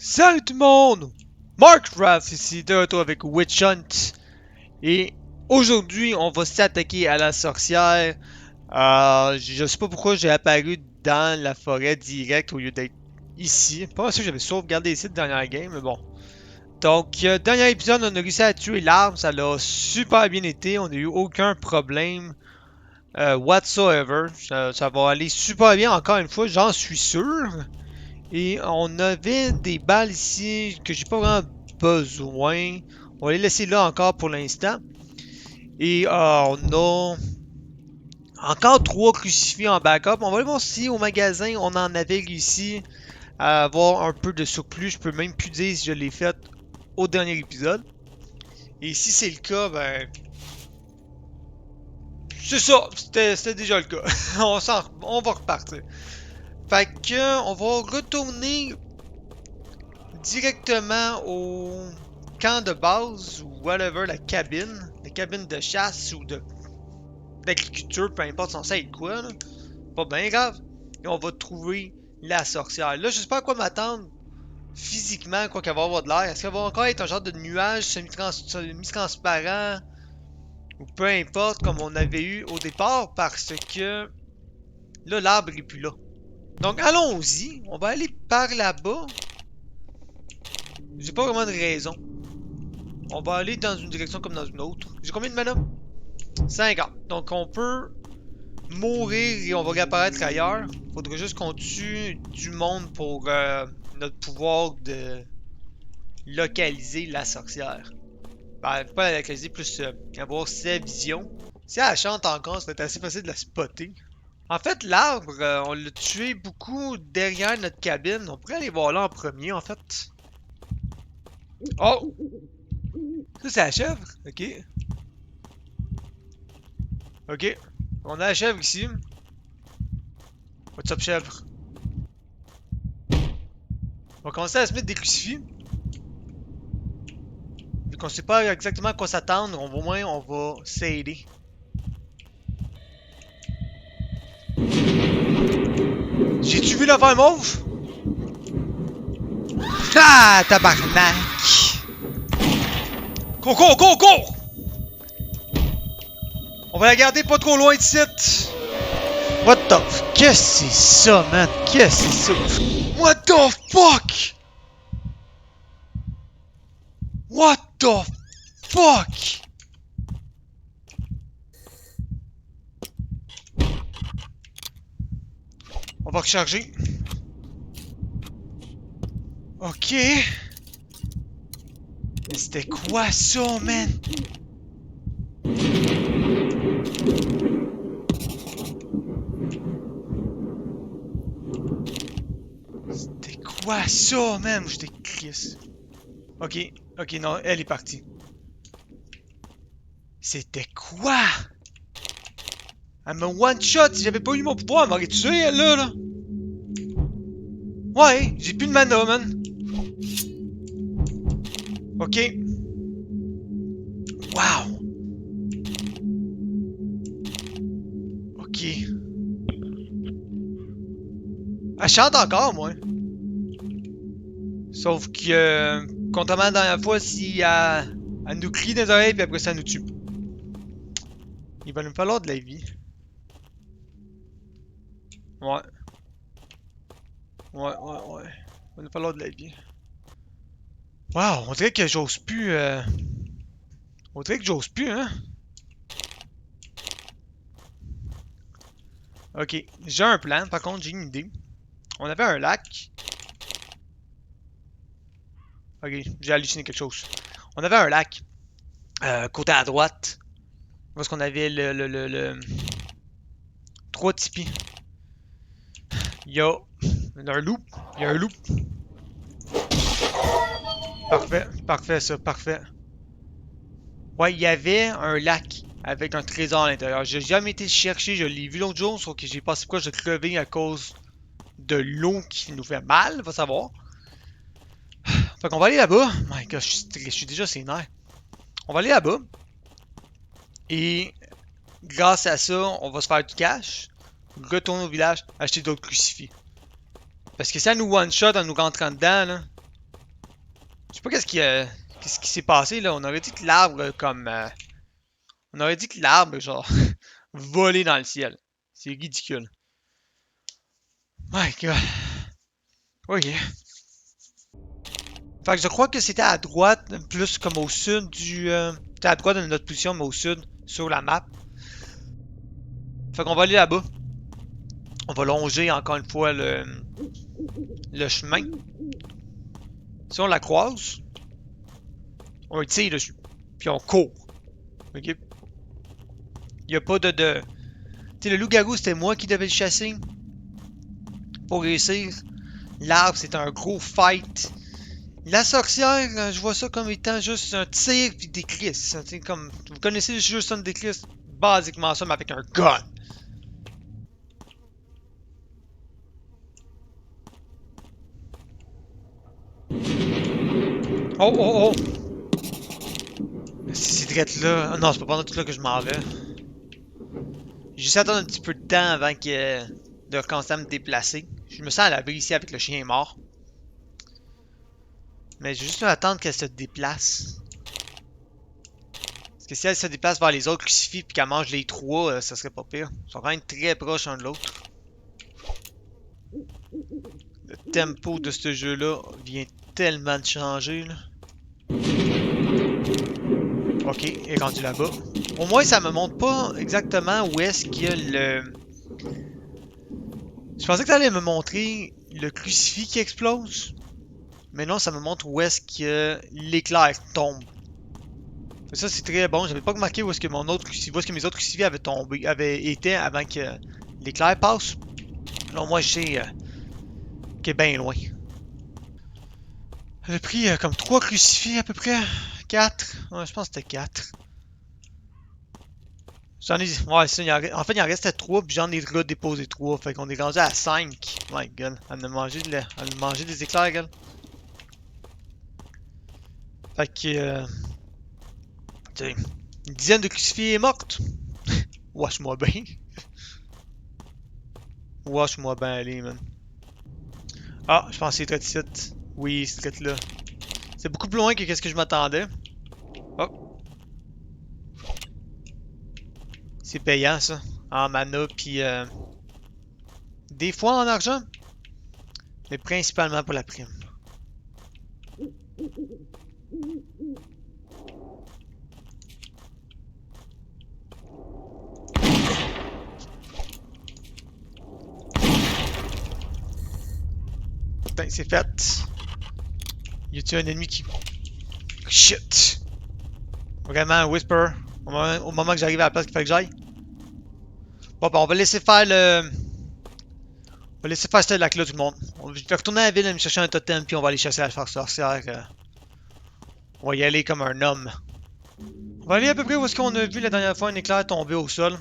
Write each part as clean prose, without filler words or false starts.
Salut tout le monde! Markcraft ici, de retour avec Witch Hunt. Et aujourd'hui, on va s'attaquer à la sorcière. Je sais pas pourquoi j'ai apparu dans la forêt direct au lieu d'être ici. Pas sûr que j'avais sauvegardé ici de dernière game, mais bon. Donc, dernier épisode, on a réussi à tuer l'arbre. Ça l'a super bien été. On n'a eu aucun problème whatsoever. Ça va aller super bien encore une fois, j'en suis sûr. Et on avait des balles ici que j'ai pas vraiment besoin. On va les laisser là encore pour l'instant. Et on a encore 3 crucifix en backup. On va aller voir si au magasin on en avait réussi à avoir un peu de surplus. Je peux même plus dire si je l'ai fait au dernier épisode. Et si c'est le cas, ben... C'est ça, c'était déjà le cas. on va repartir. Fait que on va retourner directement au camp de base ou whatever, la cabine de chasse ou d'agriculture, peu importe, censé être quoi, là. Pas bien grave. Et on va trouver la sorcière. Là, je sais pas à quoi m'attendre physiquement, quoi qu'elle va avoir de l'air. Est-ce qu'elle va encore être un genre de nuage semi-transparent ou peu importe, comme on avait eu au départ, parce que là, l'arbre est plus là. Donc, allons-y. On va aller par là-bas. J'ai pas vraiment de raison. On va aller dans une direction comme dans une autre. J'ai combien de mana? 50. Donc on peut mourir et on va réapparaître ailleurs. Faudrait juste qu'on tue du monde pour notre pouvoir de localiser la sorcière. Ben, pas la localiser, plus avoir sa vision. Si elle chante encore, ça va être assez facile de la spotter. En fait, l'arbre, on l'a tué beaucoup derrière notre cabine. On pourrait aller voir là en premier, en fait. Oh! Ça, c'est la chèvre? Ok. Ok. On a la chèvre ici. What's up, chèvre? On va commencer à se mettre des crucifix. Vu qu'on sait pas exactement à quoi s'attendre, au moins on va s'aider. J'ai-tu vu l'affaire mauve? Ah, tabarnak! Cours, cours, cours, cours! On va la garder pas trop loin de site. What the... Qu'est-ce que c'est ça, man? Qu'est-ce que c'est ça? What the fuck? What the fuck? On va recharger. Ok. Mais c'était quoi ça, man? C'était quoi ça, man? Je t'ai crissé. Ok, ok, non, elle est partie. C'était quoi? Elle me one-shot, si j'avais pas eu mon pouvoir, elle m'aurait tué, elle, là. Ouais, j'ai plus de mana, man. Ok. Wow. Ok. Elle chante encore, moi. Sauf que, contrairement à la dernière fois, si elle nous crie dans les oreilles, puis après ça nous tue. Il va nous falloir de la vie. Ouais. Ouais. Il va nous falloir de la vie. Wow, on dirait que j'ose plus. On dirait que j'ose plus, hein? Ok, j'ai un plan, par contre, j'ai une idée. On avait un lac. Ok, j'ai halluciné quelque chose. On avait un lac. Côté à droite. Parce qu'on avait le 3 tipis. Il y a un loup. Il y a un loup. Parfait, parfait ça, parfait. Ouais, il y avait un lac avec un trésor à l'intérieur. J'ai jamais été chercher, je l'ai vu l'autre jour, sauf que j'ai passé proche de crever à cause de l'eau qui nous fait mal, va savoir. Fait qu'on va aller là-bas. My God, je suis déjà sénère. On va aller là-bas. Et grâce à ça, on va se faire du cash. Retourner au village, acheter d'autres crucifix. Parce que si elle nous one-shot en nous rentrant dedans, là, Je sais pas qu'est-ce qui s'est passé là. On aurait dit que l'arbre comme... on aurait dit que l'arbre, genre, volé dans le ciel. C'est ridicule. My god. Ok. Fait que je crois que c'était à droite, plus comme au sud du... c'était à droite de notre position, mais au sud, sur la map. Fait qu'on va aller là-bas. On va longer encore une fois le chemin. Si on la croise, on tire dessus. Puis on court. Ok? Il n'y a pas de... Tu sais, le loup-garou, c'était moi qui devais le chasser. Pour réussir. L'arbre, c'est un gros fight. La sorcière, je vois ça comme étant juste un tir puis des crisses. Comme, vous connaissez juste un des crisses? Basiquement ça, mais avec un gun. Oh, oh, oh! C'est direct là. Ah non, c'est pas pendant tout là que je m'en vais. J'ai juste attendre un petit peu de temps avant de recommencer à me déplacer. Je me sens à l'abri ici avec le chien mort. Mais j'ai juste attendre qu'elle se déplace. Parce que si elle se déplace vers les autres crucifix puis qu'elle mange les trois, ça serait pas pire. Ils sont quand même très proches l'un de l'autre. Le tempo de ce jeu-là vient tellement de changer, là. Ok, il est rendu là-bas. Au moins, ça me montre pas exactement où est-ce qu'il y a le... Je pensais que ça allait me montrer le crucifix qui explose. Mais non, ça me montre où est-ce que l'éclair tombe. Ça, c'est très bon. J'avais pas remarqué où est-ce que mon autre crucifix, où est-ce que mes autres crucifix avaient tombé, avaient été avant que l'éclair passe. Alors moi, je sais qu'il est bien loin. J'ai pris comme 3 crucifix à peu près. 4. Ouais, je pense que c'était 4. J'en ai... Ouais, ça, en fait, il en restait 3, puis j'en ai redéposé 3. Fait qu'on est rendu à 5. My god. Elle a mangé, elle a mangé des éclairs, gueule. Fait que... tu sais, une dizaine de crucifix est morte. Wash-moi bien. Wash-moi bien, allez, man. Ah, je pense que c'est très ici. Oui, c'est très là. C'est beaucoup plus loin que ce que je m'attendais. Oh. C'est payant, ça. En mana, puis... des fois en argent. Mais principalement pour la prime. Putain, c'est fait. Y a-t-il un ennemi qui... Shit! Vraiment, Whisper. Au moment que j'arrive à la place qu'il fallait que j'aille. Bon, ben, on va laisser faire le... On va laisser faire ce lac-là, tout le monde. On va retourner à la ville, aller me chercher un totem, puis on va aller chasser la sorcière. On va y aller comme un homme. On va aller à peu près où est-ce qu'on a vu la dernière fois un éclair tomber au sol.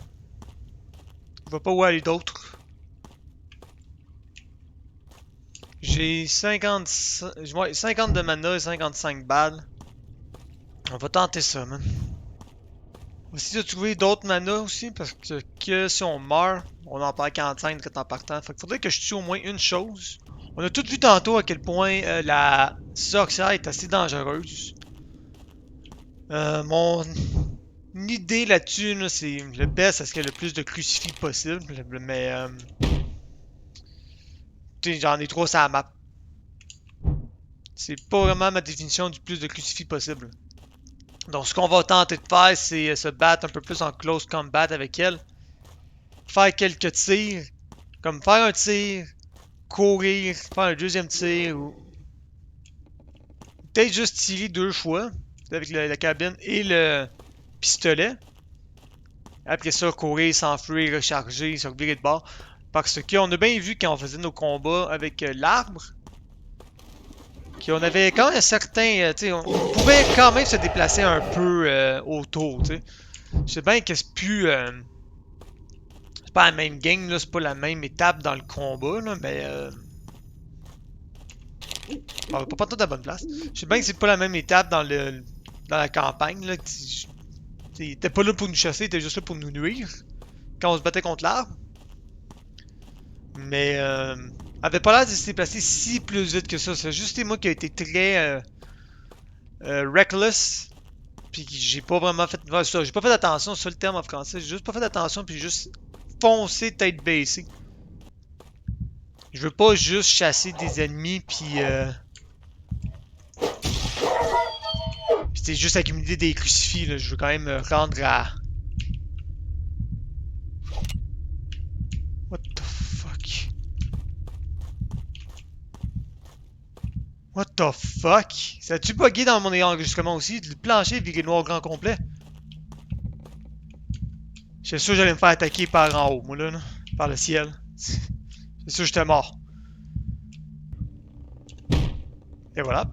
Je vois pas où aller d'autre. J'ai 50 de mana et 55 balles. On va tenter ça, man. On va essayer de trouver d'autres mana aussi, parce que si on meurt, on en perd 45 en partant. Fait qu'il faudrait que je tue au moins une chose. On a tout vu tantôt à quel point la sorcière est assez dangereuse. Mon idée là-dessus, là, c'est le best, c'est qu'il y ait le plus de crucifix possible. Mais j'en ai 3 sur la map. C'est pas vraiment ma définition du plus de crucifix possible. Donc ce qu'on va tenter de faire, c'est se battre un peu plus en close combat avec elle. Faire quelques tirs. Comme faire un tir, courir, faire un deuxième tir ou... peut-être juste tirer 2 fois. Avec la cabine et le pistolet. Après ça, courir, s'enfuir, recharger, se revirer de bord. Parce qu'on a bien vu quand on faisait nos combats avec l'arbre, qu'on avait quand même un certain... on pouvait quand même se déplacer un peu autour, tu sais. Je sais bien que c'est plus... c'est pas la même game, là, c'est pas la même étape dans le combat, là, mais... on va pas tout à la bonne place. Je sais bien que c'est pas la même étape dans la campagne, là. Il était pas là pour nous chasser, il était juste là pour nous nuire. Quand on se battait contre l'arbre. Mais avait pas l'air de se déplacer si plus vite que ça. C'est juste moi qui a été très reckless. Puis j'ai pas vraiment fait... Ouais, ça, j'ai pas fait attention, c'est ça le terme en français. J'ai juste pas fait attention, puis juste foncé tête baissée. Je veux pas juste chasser des ennemis, puis c'est juste accumuler des crucifix, là. Je veux quand même me rendre à... What the fuck? What the fuck? Ça a-tu bugué dans mon enregistrement aussi? Le plancher est viré noir au grand complet. J'étais sûr que j'allais me faire attaquer par en haut, moi là. Par le ciel. C'est sûr que j'étais mort. Et voilà.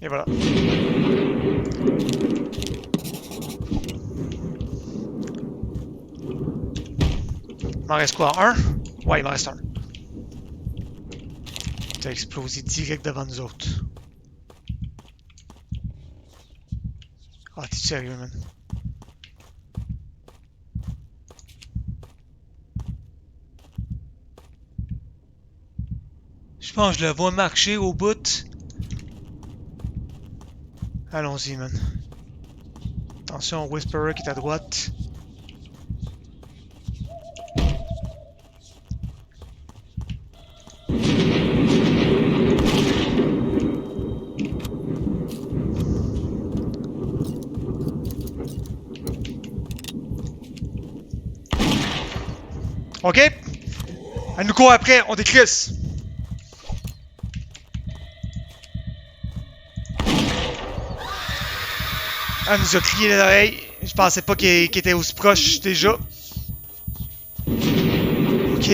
Et voilà. Il m'en reste quoi? Un? Ouais, il m'en reste un. Ça a explosé direct devant nous autres. Ah, t'es sérieux, man? Je pense que je le vois marcher au bout. Allons-y, man. Attention, Whisperer qui est à droite. Ok? Elle nous court après, on décrisse. Elle nous a crié les oreilles. Je pensais pas qu'il était aussi proche déjà. Ok.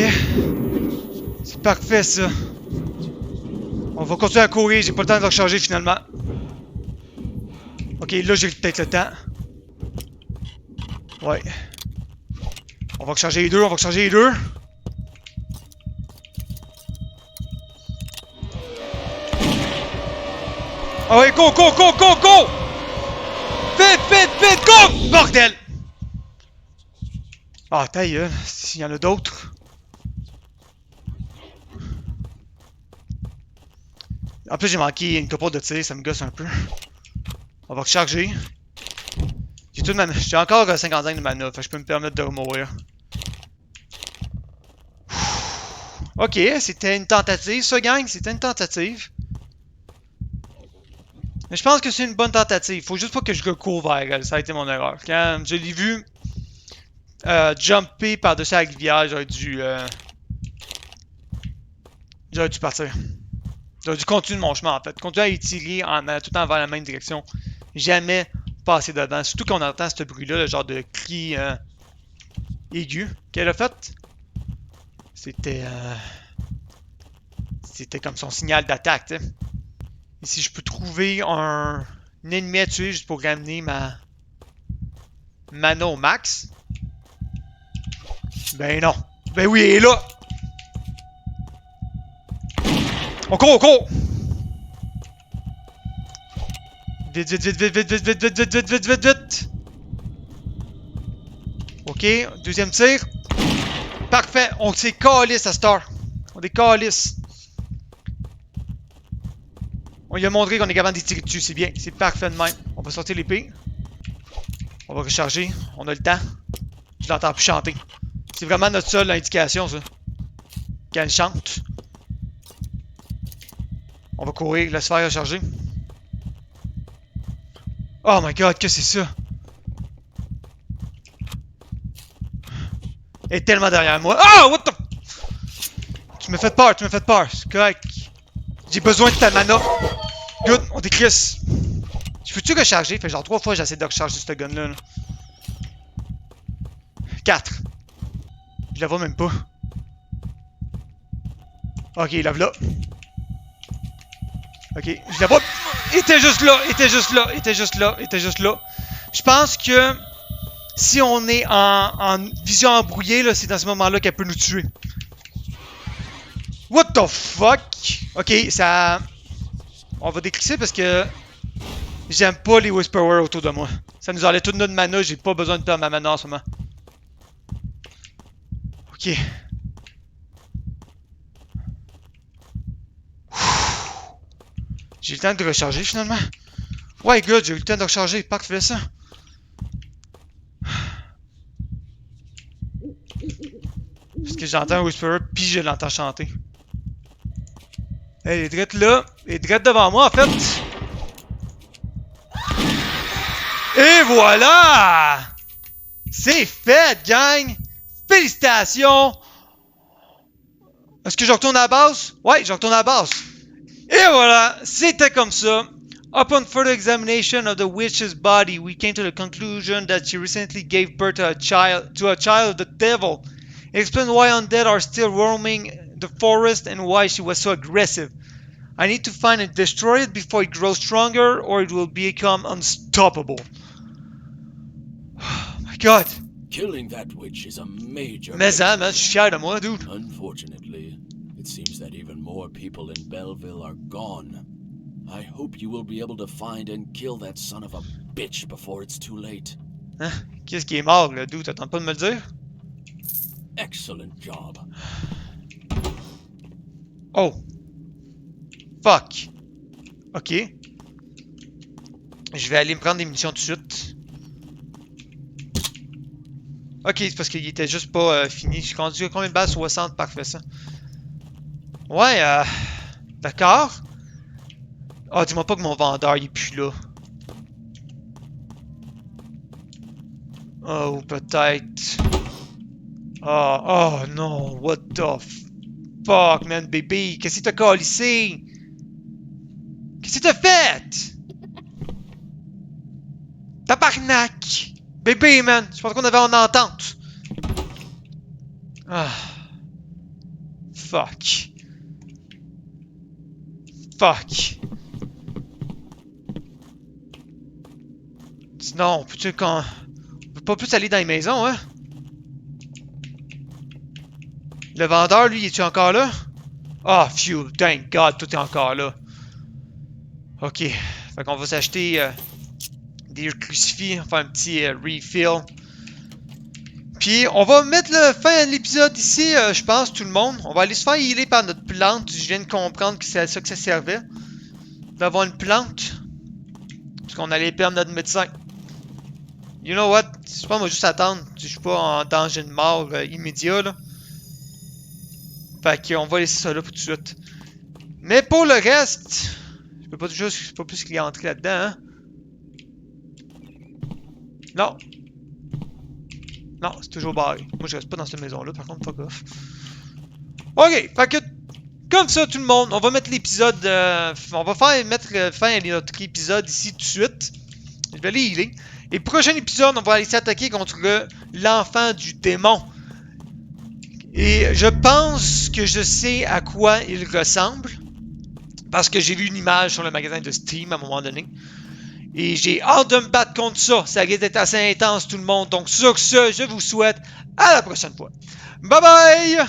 C'est parfait ça. On va continuer à courir, j'ai pas le temps de recharger finalement. Ok, là j'ai peut-être le temps. Ouais. On va recharger les deux, on va recharger les deux. Ah ouais, go, go, go, go, go! Vite, vite, vite, go! Bordel! Ah, ta gueule, s'il y en a d'autres. En plus, j'ai manqué une couple de tirs, ça me gosse un peu. On va recharger. J'ai tout de mana. J'ai encore 55 de mana, fait que je peux me permettre de mourir. Ok, c'était une tentative, ça, gang. C'était une tentative. Mais je pense que c'est une bonne tentative. Faut juste pas que je recours vers elle. Ça a été mon erreur. Quand je l'ai vu jumper par-dessus la rivière, j'aurais dû partir. J'aurais dû continuer mon chemin, en fait. Continuer à étirer en allant tout le temps vers la même direction. Jamais passer dedans. Surtout qu'on entend ce bruit-là, le genre de cri aigu qu'elle a fait. C'était comme son signal d'attaque, tu sais. Et si je peux trouver un ennemi à tuer juste pour ramener ma mana au max. Ben non. Ben oui, elle est là. On court, on court. Vite, vite, vite, vite, vite, vite, vite, vite, vite, vite, vite, vite, vite. Ok, deuxième tir. Parfait, on s'est calisse à Star. On est calisse. On lui a montré qu'on est capable d'y tirer dessus, c'est bien, c'est parfait de même. On va sortir l'épée. On va recharger, on a le temps. Je l'entends plus chanter. C'est vraiment notre seule indication, ça. Qu'elle chante. On va courir, laisse faire recharger. Oh my god, que c'est ça? Elle est tellement derrière moi. Ah, what the... Tu me fais peur, tu me fais peur. C'est correct. J'ai besoin de ta mana. Good, on décrisse. Je peux-tu recharger? Fait genre 3 fois j'essaie de recharger ce gun-là. 4. Je la vois même pas. Ok, la voilà. Ok, je la vois. Il était juste là, il était juste là, il était juste là, il était juste là. Je pense que si on est en vision embrouillée, c'est dans ce moment-là qu'elle peut nous tuer. What the fuck? Ok, ça... On va décrisser parce que J'aime pas les Whisperers autour de moi. Ça nous enlève toute notre mana, j'ai pas besoin de perdre ma mana en ce moment. Ok. J'ai eu le temps de recharger finalement. Ouais, good, j'ai eu le temps de recharger. Parfait ça. Parce que j'entends un Whisperer, puis je l'entends chanter. Elle est drette là. Elle est drette devant moi en fait. Et voilà! C'est fait, gang! Félicitations! Est-ce que je retourne à la base? Ouais, je retourne à la base. Et voilà, c'était comme ça. Upon further examination of the witch's body, we came to the conclusion that she recently gave birth to a child of the devil. It explains why undead are still roaming the forest and why she was so aggressive. I need to find and destroy it before it grows stronger or it will become unstoppable. Oh my god. Killing that witch is a major... Mais ça, man, je suis fier de moi, dude. Unfortunately, it seems that even more people in Belleville are gone. I hope you will be able to find and kill that son of a bitch before it's too late. Hein? Qu'est-ce qui est mort, là, dude? T'attends pas de me le dire? Excellent job. Oh. Fuck. Ok. Je vais aller me prendre des munitions tout de suite. Ok, c'est parce qu'il était juste pas fini. J'ai conduit combien de balles? 60, parfait ça. Ouais, d'accord. Ah, dis-moi pas que mon vendeur il est plus là. Oh, peut-être. Oh non, what the fuck, man, bébé. Qu'est-ce que t'as calissé? Qu'est-ce que t'as fait? Tabarnak! Bébé, man! Je pensais qu'on avait en entente. Ah. Fuck. Fuck. Sinon, on peut-tu quand... On peut pas plus aller dans les maisons, hein? Le vendeur, lui, est-tu encore là? Ah, oh, phew, thank God, tout est encore là. Ok. Fait qu'on va s'acheter des crucifix, on va faire un petit refill. Puis, on va mettre le fin de l'épisode ici, je pense, tout le monde. On va aller se faire healer par notre plante. Je viens de comprendre que c'est à ça que ça servait. D'avoir une plante. Parce qu'on allait perdre notre médecin. You know what? Je pense qu'on va juste attendre. Je suis pas en danger de mort immédiat, là. Fait qu'on va laisser ça là pour tout de suite. Mais pour le reste, je peux pas plus qu'il y entrer là-dedans, hein? Non. Non, c'est toujours barré. Moi, je reste pas dans cette maison-là, par contre, fuck off. Ok, fait que, comme ça, tout le monde, on va mettre l'épisode... on va mettre fin à notre épisode ici tout de suite. Je vais aller healer. Et prochain épisode, on va aller s'attaquer contre l'enfant du démon. Et je pense que je sais à quoi il ressemble. Parce que j'ai vu une image sur le magasin de Steam à un moment donné. Et j'ai hâte de me battre contre ça. Ça risque d'être assez intense tout le monde. Donc sur ce, je vous souhaite à la prochaine fois. Bye bye!